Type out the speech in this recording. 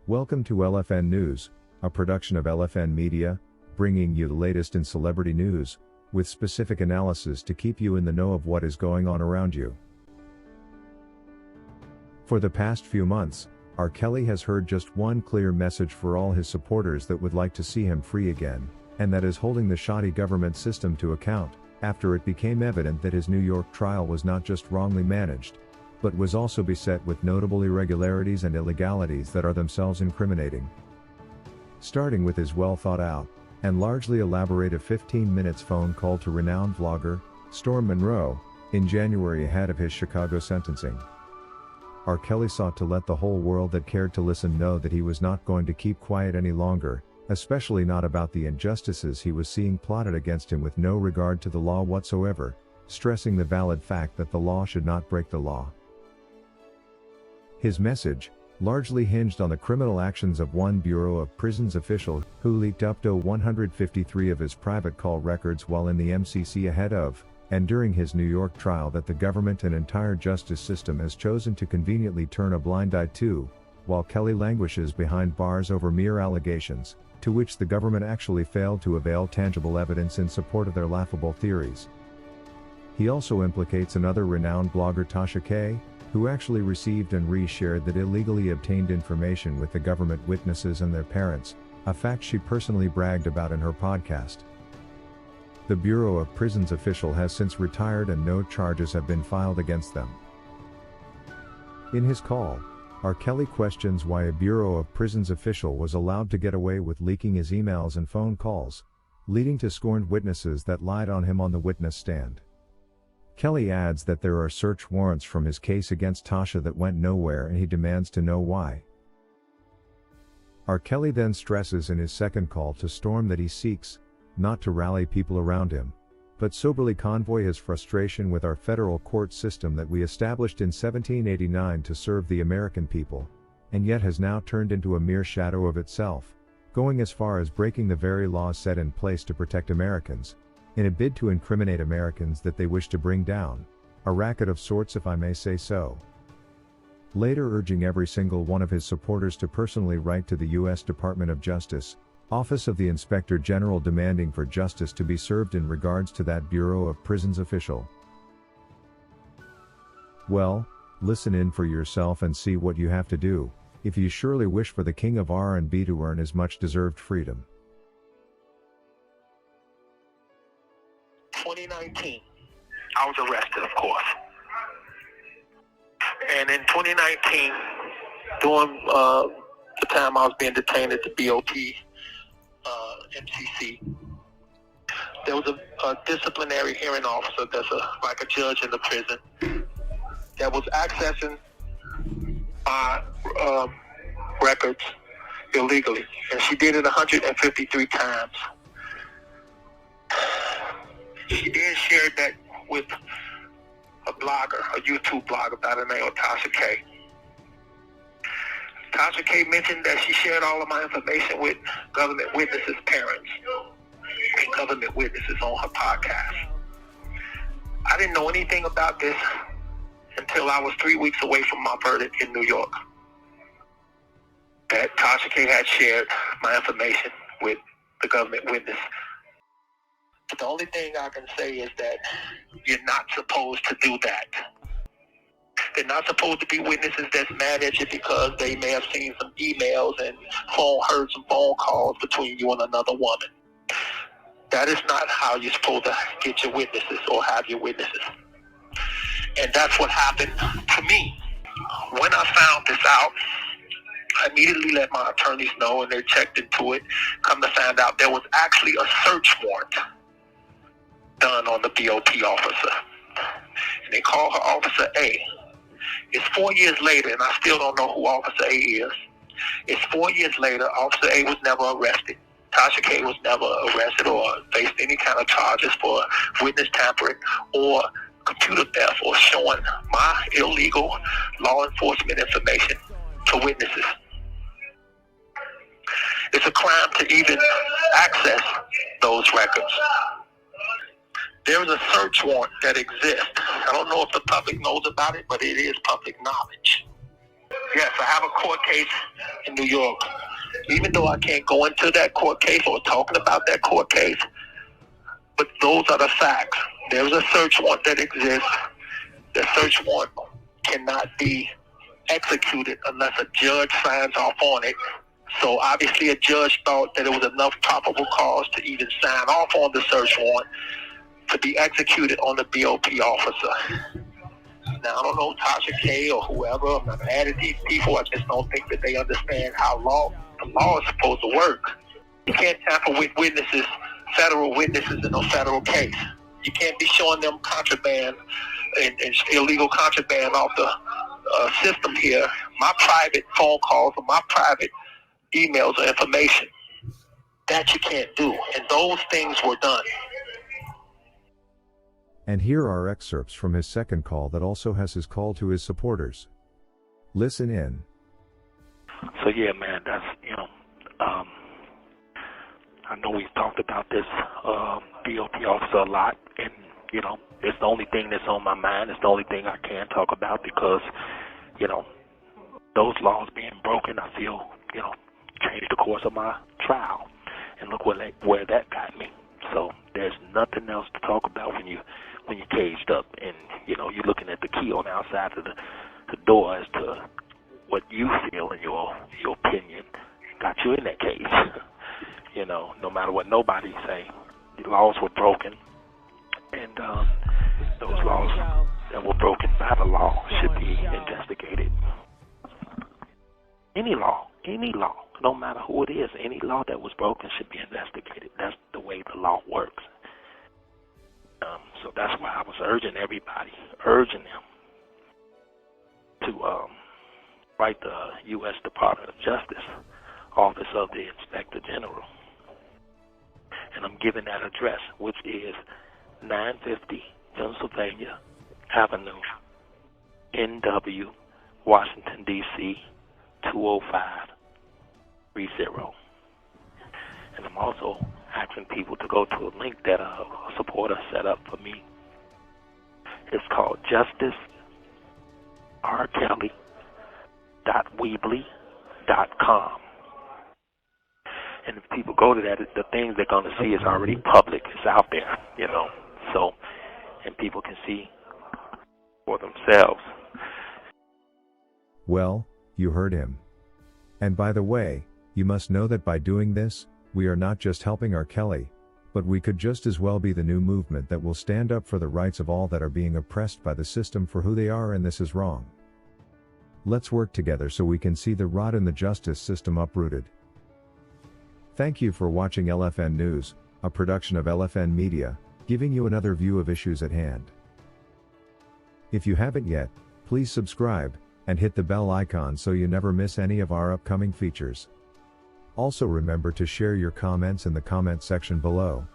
Welcome to LFN News, a production of LFN Media, bringing you the latest in celebrity news, with specific analysis to keep you in the know of what is going on around you. For the past few months, R. Kelly has heard just one clear message for all his supporters that would like to see him free again, and that is holding the shoddy government system to account, after it became evident that his New York trial was not just wrongly managed, but was also beset with notable irregularities and illegalities that are themselves incriminating. Starting with his well-thought-out, and largely elaborative 15 minutes phone call to renowned vlogger, Storm Monroe, in January ahead of his Chicago sentencing. R. Kelly sought to let the whole world that cared to listen know that he was not going to keep quiet any longer, especially not about the injustices he was seeing plotted against him with no regard to the law whatsoever, stressing the valid fact that the law should not break the law. His message, largely hinged on the criminal actions of one Bureau of Prisons official who leaked up to 153 of his private call records while in the MCC ahead of, and during his New York trial that the government and entire justice system has chosen to conveniently turn a blind eye to, while Kelly languishes behind bars over mere allegations, to which the government actually failed to avail tangible evidence in support of their laughable theories. He also implicates another renowned blogger, Tasha K., who actually received and re-shared that illegally obtained information with the government witnesses and their parents, a fact she personally bragged about in her podcast. The Bureau of Prisons official has since retired and no charges have been filed against them. In his call, R. Kelly questions why a Bureau of Prisons official was allowed to get away with leaking his emails and phone calls, leading to scorned witnesses that lied on him on the witness stand. Kelly adds that there are search warrants from his case against Tasha that went nowhere and he demands to know why. R. Kelly then stresses in his second call to Storm that he seeks, not to rally people around him, but soberly convoy his frustration with our federal court system that we established in 1789 to serve the American people, and yet has now turned into a mere shadow of itself, going as far as breaking the very laws set in place to protect Americans, in a bid to incriminate Americans that they wish to bring down, a racket of sorts if I may say so. Later urging every single one of his supporters to personally write to the U.S. Department of Justice, Office of the Inspector General demanding for justice to be served in regards to that Bureau of Prisons official. Well, listen in for yourself and see what you have to do, if you surely wish for the King of R&B to earn his much-deserved freedom. 2019, I was arrested, of course. And in 2019, during the time I was being detained at the BOP, MCC, there was a disciplinary hearing officer that's like a judge in the prison that was accessing my records illegally. And she did it 153 times. She then shared that with a blogger, a YouTube blogger by the name of Tasha K. Tasha K mentioned that she shared all of my information with government witnesses' parents and government witnesses on her podcast. I didn't know anything about this until I was 3 weeks away from my verdict in New York. That Tasha K had shared my information with the government witness. The only thing I can say is that you're not supposed to do that. They're not supposed to be witnesses that's mad at you because they may have seen some emails and heard some phone calls between you and another woman. That is not how you're supposed to get your witnesses or have your witnesses. And that's what happened to me. When I found this out, I immediately let my attorneys know and they checked into it. Come to find out there was actually a search warrant done on the BOP officer. And they call her Officer A. It's 4 years later, and I still don't know who Officer A is. It's 4 years later, Officer A was never arrested. Tasha K was never arrested or faced any kind of charges for witness tampering or computer theft or showing my illegal law enforcement information to witnesses. It's a crime to even access those records. There is a search warrant that exists. I don't know if the public knows about it, but it is public knowledge. Yes, I have a court case in New York. Even though I can't go into that court case or talking about that court case, but those are the facts. There's a search warrant that exists. The search warrant cannot be executed unless a judge signs off on it. So obviously a judge thought that it was enough probable cause to even sign off on the search warrant to be executed on the BOP officer. Now, I don't know Tasha K or whoever. I'm not mad at these people. I just don't think that they understand how the law is supposed to work. You can't tamper with witnesses, federal witnesses in a federal case. You can't be showing them contraband and illegal contraband off the system here. My private phone calls or my private emails or information. That you can't do. And those things were done. And here are excerpts from his second call that also has his call to his supporters. Listen in. So yeah, man, that's, I know we've talked about this BOP officer a lot, and, it's the only thing that's on my mind. It's the only thing I can talk about because, those laws being broken, I feel, changed the course of my trial. And look where that got me. So there's nothing else to talk about when you're caged up and, you're looking at the key on the outside of the door as to what you feel and your opinion got you in that cage. No matter what nobody say, the laws were broken, and those laws that were broken by the law should be investigated. Any law, no matter who it is, any law that was broken should be investigated. That's the way the law works. So that's why I was urging them to write the U.S. Department of Justice, Office of the Inspector General. And I'm giving that address, which is 950 Pennsylvania Avenue, NW, Washington, D.C., 20530. And I'm also asking people to go to a link that a supporter set up for me. It's called justicerkelly.weebly.com. And if people go to that, the things they're going to see is already public. It's out there, So, and people can see for themselves. Well, you heard him. And by the way, you must know that by doing this, we are not just helping R. Kelly, but we could just as well be the new movement that will stand up for the rights of all that are being oppressed by the system for who they are, and this is wrong. Let's work together so we can see the rot in the justice system uprooted. Thank you for watching LFN News, a production of LFN Media, giving you another view of issues at hand. If you haven't yet, please subscribe, and hit the bell icon so you never miss any of our upcoming features. Also remember to share your comments in the comment section below.